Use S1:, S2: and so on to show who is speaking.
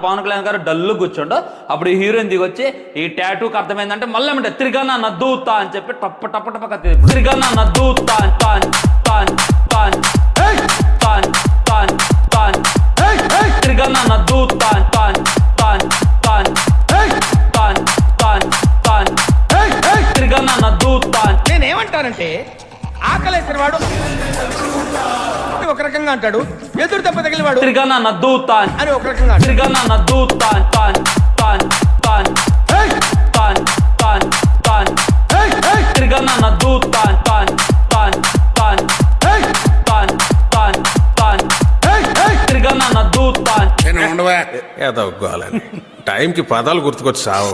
S1: పవన్ కళ్యాణ్ గారు డల్లు కూర్చోండు. అప్పుడు ఈ హీరోయిన్ దిగొచ్చి ఈ టాటూకి అర్థమైందంటే మళ్ళీ ఏమంటే తిరిగానా నద్దూతా అని చెప్పి టప్ప టప్ప టప్ప తిరిగానా నద్దూతా తాన్ తాన్ తాన్ తాన్ తాన్ తాన్ తిరిగానా నద్దూతా తాన్ తాన్ తాన్ తాన్ తాన్ తాన్ తిరిగానా నద్దూతా.
S2: నేనేమంటానంటే ఆకలేసిన వాడు ఒక రకంగా అంటాడు, ఎదురు దెబ్బ తగిలిన వాడు
S1: తిరిగానా నద్దూతా
S2: అని ఒక రకంగా
S1: తిరిగానా నద్దూతా తాన్ తాన్ తాన్ తాన్ తాన్ తాన్ తిరిగానా నద్దూతా తాన్ తాన్ తాన్ తాన్ తాన్ తాన్ తిరిగానా నద్దూతా.
S3: ఏదో టైంకి పదాలు గుర్తుకొచ్చి సావు.